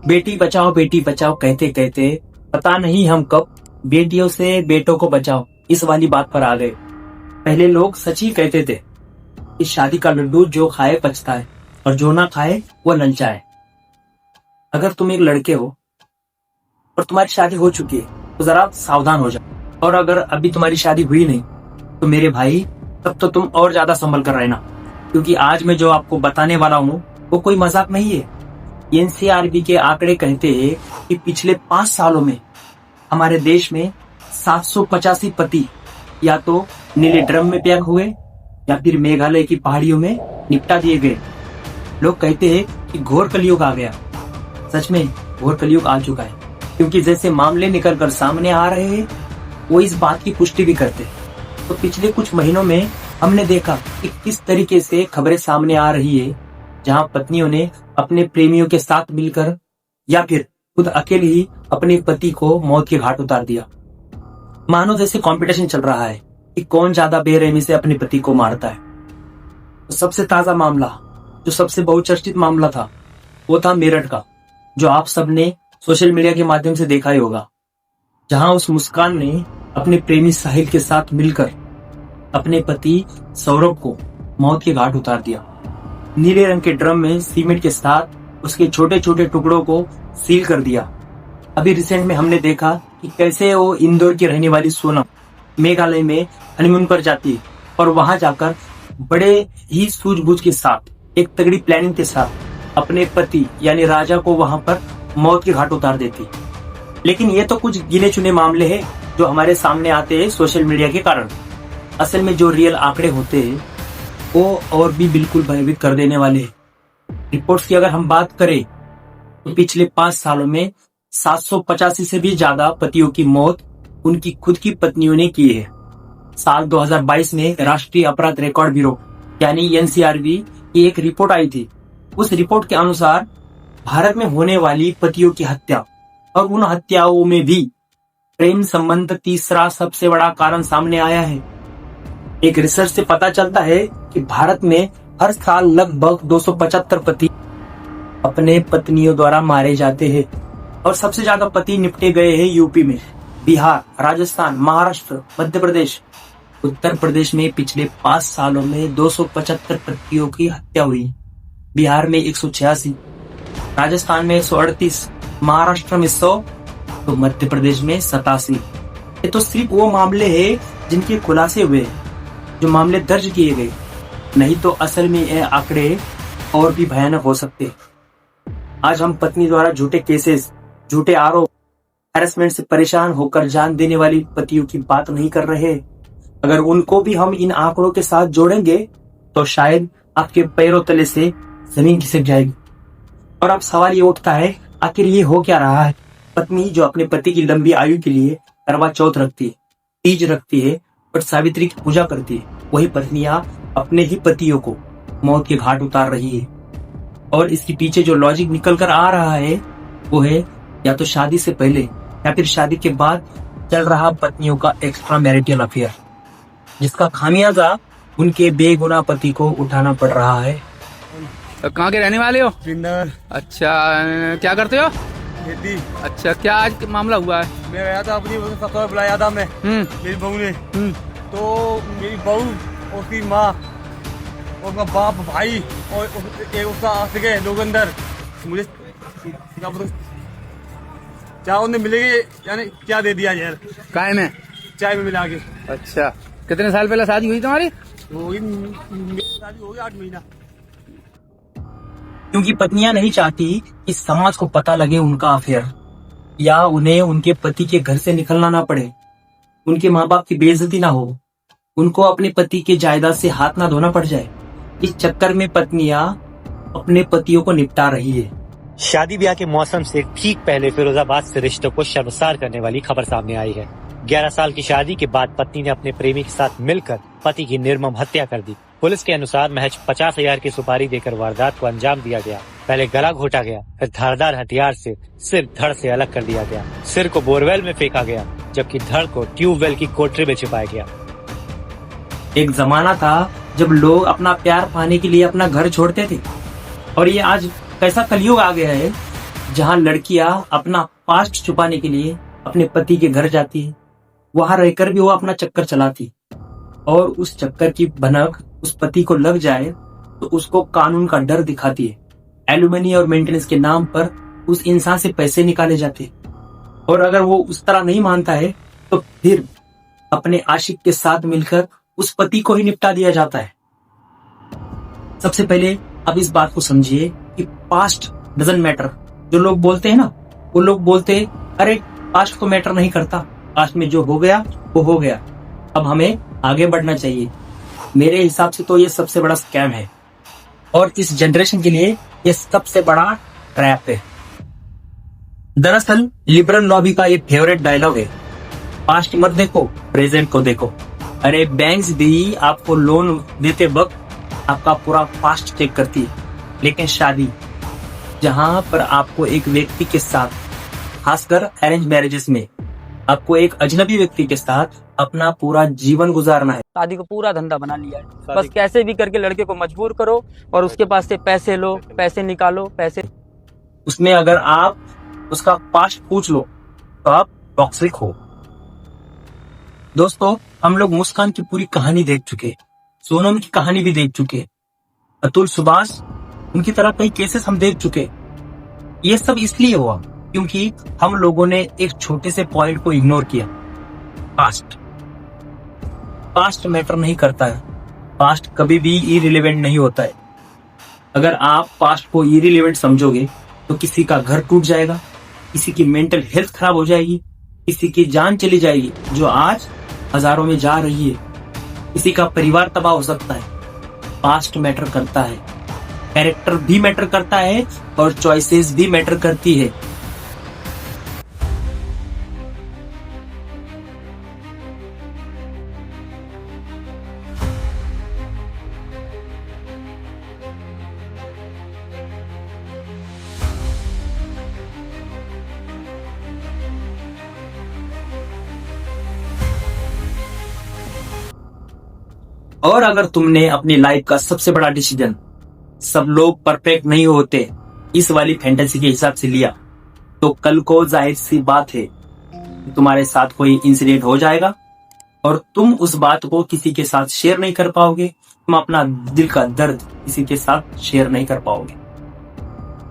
बेटी बचाओ कहते कहते पता नहीं हम कब बेटियों से बेटों को बचाओ इस वाली बात पर आ गए। पहले लोग सच ही कहते थे कि शादी का लड्डू जो खाए पछताए और जो ना खाए वो ललचाए। अगर तुम एक लड़के हो और तुम्हारी शादी हो चुकी है तो जरा सावधान हो जाओ, और अगर अभी तुम्हारी शादी हुई नहीं तो मेरे भाई तब तो तुम और ज्यादा संभल कर रहना, क्योंकि आज मैं जो आपको बताने वाला हूँ वो कोई मजाक नहीं है। एनसीआरबी के आंकड़े कहते हैं कि पिछले 5 सालों में हमारे देश में 785 पति या तो नीले ड्रम में पैक हुए या फिर मेघालय की पहाड़ियों में निपटा दिए गए। लोग कहते हैं कि घोर कलयुग आ गया। सच में घोर कलयुग आ चुका है, क्योंकि जैसे मामले निकल कर सामने आ रहे हैं वो इस बात की पुष्टि भी करते हैं। तो पिछले कुछ महीनों में हमने देखा कि किस तरीके से खबरें सामने आ रही है, जहां पत्नियों ने अपने प्रेमियों के साथ मिलकर या फिर खुद अकेले ही अपने पति को मौत के घाट उतार दिया। मानो जैसे कंपटीशन चल रहा है कि कौन ज्यादा बेरहमी से अपने पति को मारता है। तो सबसे ताजा मामला, जो सबसे बहुचर्चित मामला था, वो था मेरठ का, जो आप सबने सोशल मीडिया के माध्यम से देखा ही होगा, जहां उस मुस्कान ने अपने प्रेमी साहिल के साथ मिलकर अपने पति सौरभ को मौत के घाट उतार दिया। नीले रंग के ड्रम में सीमेंट के साथ उसके छोटे छोटे टुकड़ों को सील कर दिया। अभी रिसेंट में हमने देखा कि कैसे वो इंदौर की रहने वाली सोनम मेघालय में हनीमून पर जाती और वहां जाकर बड़े ही सूझबूझ के साथ एक तगड़ी प्लानिंग के साथ अपने पति यानी राजा को वहां पर मौत के घाट उतार देती। लेकिन ये तो कुछ गिने चुने मामले हैं जो हमारे सामने आते हैं सोशल मीडिया के कारण। असल में जो रियल आंकड़े होते हैं वो और भी बिल्कुल भयभीत कर देने वाले हैं। रिपोर्ट्स की अगर हम बात करें तो पिछले 5 सालों में 785 से भी ज्यादा पतियों की मौत उनकी खुद की पत्नियों ने की है। साल 2022 में राष्ट्रीय अपराध रिकॉर्ड ब्यूरो यानी एनसीआरबी की एक रिपोर्ट आई थी। उस रिपोर्ट के अनुसार भारत में होने वाली पतियों की हत्या और उन हत्याओं में भी प्रेम संबंध तीसरा सबसे बड़ा कारण सामने आया है। एक रिसर्च से पता चलता है कि भारत में हर साल लगभग 275 पति अपने पत्नियों द्वारा मारे जाते हैं, और सबसे ज्यादा पति निपटे गए हैं यूपी में, बिहार, राजस्थान, महाराष्ट्र, मध्य प्रदेश। उत्तर प्रदेश में पिछले 5 सालों में 275 पतियों की हत्या हुई, बिहार में 186, राजस्थान में 138, महाराष्ट्र में 100, तो मध्य प्रदेश में 87। ये तो सिर्फ वो मामले हैं जिनके खुलासे हुए, जो मामले दर्ज किए गए, नहीं तो असल में ये आंकड़े और भी भयानक हो सकते। आज हम पत्नी द्वारा झूठे केसेस, झूठे आरोप, हैरेसमेंट से परेशान होकर जान देने वाली पतियों की बात नहीं कर रहे। अगर उनको भी हम इन आंकड़ों के साथ जोड़ेंगे तो शायद आपके पैरों तले से जमीन खिसक जाएगी। और अब सवाल ये उठता है, आखिर ये हो क्या रहा है? पत्नी जो अपने पति की लंबी आयु के लिए करवा चौथ रखती है, तीज रखती है और सावित्री की पूजा करती है, वही पत्नियां अपने ही पतियों को मौत के घाट उतार रही है। और इसके पीछे जो लॉजिक निकल कर आ रहा है वो है या तो शादी से पहले या फिर शादी के बाद चल रहा पत्नियों का एक्स्ट्रा मैरिटल अफेयर, जिसका खामियाजा उनके बेगुनाह पति को उठाना पड़ रहा है। कहाँ के रहने वाले हो? जिंदर। अच्छा, क्या करते हो? खेती। अच्छा, क्या आज मामला हुआ है? मैं गया था अपनी ससुराल, बुलाया था मैं मेरी बहू ने। तो मेरी बहू, उसकी माँ, उसका बाप, भाई और एक उसका आशिक है लोग अंदर मुझे क्या उन्हें मिलेगी, यानी क्या दे दिया यार, काय में? चाय में मिला के। अच्छा, कितने साल पहले शादी हुई तुम्हारी? शादी हो गई 8 महीना। क्योंकि पत्नियां नहीं चाहती कि समाज को पता लगे उनका अफेयर, या उन्हें उनके पति के घर से निकलना ना पड़े, उनके माँ बाप की बेइज्जती ना हो, उनको अपने पति के जायदाद से हाथ ना धोना पड़ जाए। इस चक्कर में पत्नियां अपने पतियों को निपटा रही है। शादी ब्याह के मौसम से ठीक पहले फिरोजाबाद से रिश्तों को शर्मसार करने वाली खबर सामने आई है। 11 साल की शादी के बाद पत्नी ने अपने प्रेमी के साथ मिलकर पति की निर्मम हत्या कर दी। पुलिस के अनुसार महज 50,000 की सुपारी देकर वारदात को अंजाम दिया गया। पहले गला घोटा गया, फिर धारदार हथियार से सिर धड़ से अलग कर दिया गया। सिर को बोरवेल में फेंका गया, जबकि धड़ को ट्यूबवेल की कोठरी में छिपाया गया। एक जमाना था जब लोग अपना प्यार पाने के लिए अपना घर छोड़ते थे, और ये आज कैसा कलयुग आ गया है जहां लड़कियां अपना पास्ट छुपाने के लिए अपने पति के घर जाती है, वहां रहकर भी वो अपना चक्कर चलाती, और उस चक्कर की भनक उस पति को लग जाए तो उसको कानून का डर दिखाती है। एलुमनी और मेंटेनेंस के नाम पर उस इंसान से पैसे निकाले जाते, और अगर वो उस तरह नहीं मानता है तो फिर अपने आशिक के साथ मिलकर उस पति को ही निपटा दिया जाता है। सबसे पहले अब इस बात को समझिए कि पास्ट डजंट मैटर। जो लोग बोलते हैं ना, वो लोग बोलते हैं अरे पास्ट को मैटर नहीं करता, पास्ट में जो हो गया वो हो गया, अब हमें आगे बढ़ना चाहिए। मेरे हिसाब से तो ये सबसे बड़ा स्कैम है, और इस जनरेशन के लिए ये सबसे बड़ा ट्रैप है। दरअसल लिबरल लॉबी का ये फेवरेट डायलॉग है, पास्ट मत देखो, प्रेजेंट को देखो। अरे बैंक्स भी आपको लोन देते वक्त आपका पूरा पास्ट चेक करती है, लेकिन शादी, जहां पर आपको एक व्यक्ति के साथ, खासकर अरेंज मैरिजेस में, आपको एक अजनबी व्यक्ति के साथ अपना पूरा जीवन गुजारना है। शादी को पूरा धंधा बना लिया है। बस कैसे भी करके लड़के को मजबूर करो और उसके पास से पैसे लो, पैसे निकालो, पैसे। उसमें अगर आप उसका पास्ट पूछ लो तो आप टॉक्सिक हो। दोस्तों, हम लोग मुस्कान की पूरी कहानी देख चुके, सोनम की कहानी भी देख चुके, अतुल सुभाष, उनकी तरह कई केसेस हम देख चुके। ये सब इसलिए हुआ क्योंकि हम लोगों ने एक छोटे से पॉइंट को इग्नोर किया। पास्ट मैटर नहीं करता है, पास्ट कभी भी इरिलेवेंट नहीं होता है। अगर आप पास्ट को इरिलेवेंट समझोगे तो किसी का घर टूट जाएगा, किसी की मेंटल हेल्थ खराब हो जाएगी, किसी की जान चली जाएगी जो आज हजारों में जा रही है, किसी का परिवार तबाह हो सकता है। पास्ट मैटर करता है, कैरेक्टर भी मैटर करता है, और चॉइसेस भी मैटर करती है। और अगर तुमने अपनी लाइफ का सबसे बड़ा डिसीजन, सब लोग परफेक्ट नहीं होते, इस वाली फैंटेसी के हिसाब से लिया, तो कल को जाहिर सी बात है तुम्हारे साथ कोई इंसिडेंट हो जाएगा और तुम उस बात को किसी के साथ शेयर नहीं कर पाओगे, तुम अपना दिल का दर्द किसी के साथ शेयर नहीं कर पाओगे।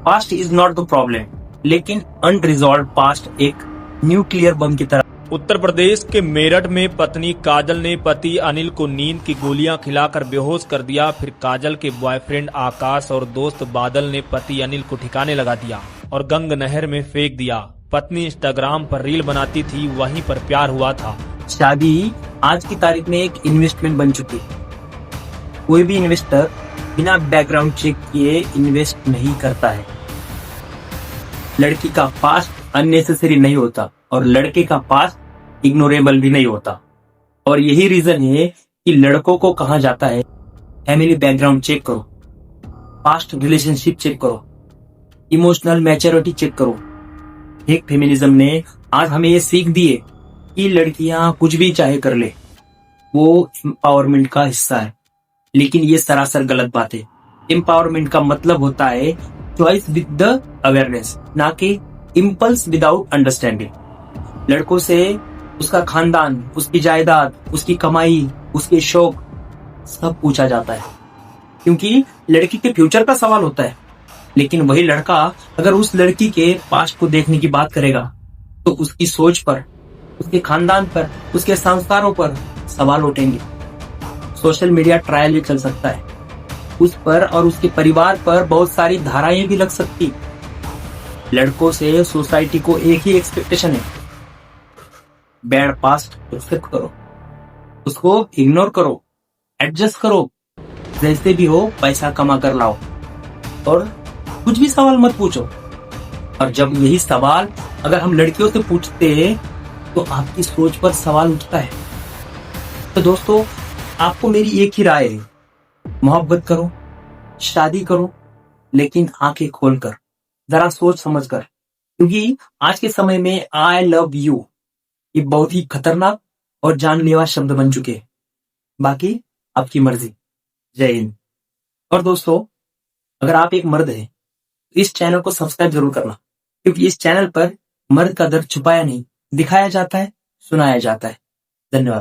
Past is not the problem, लेकिन अनरिजॉल्व पास्ट एक न्यूक्लियर बम की तरह। उत्तर प्रदेश के मेरठ में पत्नी काजल ने पति अनिल को नींद की गोलियां खिलाकर बेहोश कर दिया। फिर काजल के बॉयफ्रेंड आकाश और दोस्त बादल ने पति अनिल को ठिकाने लगा दिया और गंग नहर में फेंक दिया। पत्नी इंस्टाग्राम पर रील बनाती थी, वहीं पर प्यार हुआ था। शादी आज की तारीख में एक इन्वेस्टमेंट बन चुकी है। कोई भी इन्वेस्टर बिना बैकग्राउंड चेक किए इन्वेस्ट नहीं करता है। लड़की का पास्ट अननेसेसरी नहीं होता और लड़के का पास्ट इग्नोरेबल भी नहीं होता, और यही रीजन है कि लड़कों को कहा जाता है फैमिली बैकग्राउंड चेक करो, पास्ट रिलेशनशिप चेक करो, इमोशनल मैच्योरिटी चेक करो। एक फेमिनिज्म ने आज हमें ये सीख दी है कि लड़कियां कुछ भी चाहे कर ले, वो एम्पावरमेंट का हिस्सा है, लेकिन ये सरासर गलत बात है। एम्पावरमेंट का मतलब होता है चॉइस विद द अवेयरनेस, ना कि इम्पल्स विदाउट अंडरस्टैंडिंग। लड़कों से उसका खानदान, उसकी जायदाद, उसकी कमाई, उसके शौक सब पूछा जाता है, क्योंकि लड़की के फ्यूचर का सवाल होता है। लेकिन वही लड़का अगर उस लड़की के पास्ट को देखने की बात करेगा तो उसकी सोच पर, उसके खानदान पर, उसके संस्कारों पर सवाल उठेंगे। सोशल मीडिया ट्रायल भी चल सकता है, उस पर और उसके परिवार पर बहुत सारी धाराएं भी लग सकती। लड़कों से सोसाइटी को एक ही एक्सपेक्टेशन है, बैड पास्ट एक्सेप्ट करो, उसको इग्नोर करो, एडजस्ट करो, जैसे भी हो पैसा कमा कर लाओ और कुछ भी सवाल मत पूछो। और जब यही सवाल अगर हम लड़कियों से पूछते हैं तो आपकी सोच पर सवाल उठता है। तो दोस्तों, आपको मेरी एक ही राय है, मोहब्बत करो, शादी करो, लेकिन आंखें खोलकर, जरा सोच समझ कर, क्योंकि आज के समय में आई लव यू ये बहुत ही खतरनाक और जानलेवा शब्द बन चुके हैं। बाकी आपकी मर्जी। जय हिंद। और दोस्तों, अगर आप एक मर्द हैं, इस चैनल को सब्सक्राइब जरूर करना। क्योंकि इस चैनल पर मर्द का दर्द छुपाया नहीं, दिखाया जाता है, सुनाया जाता है। धन्यवाद।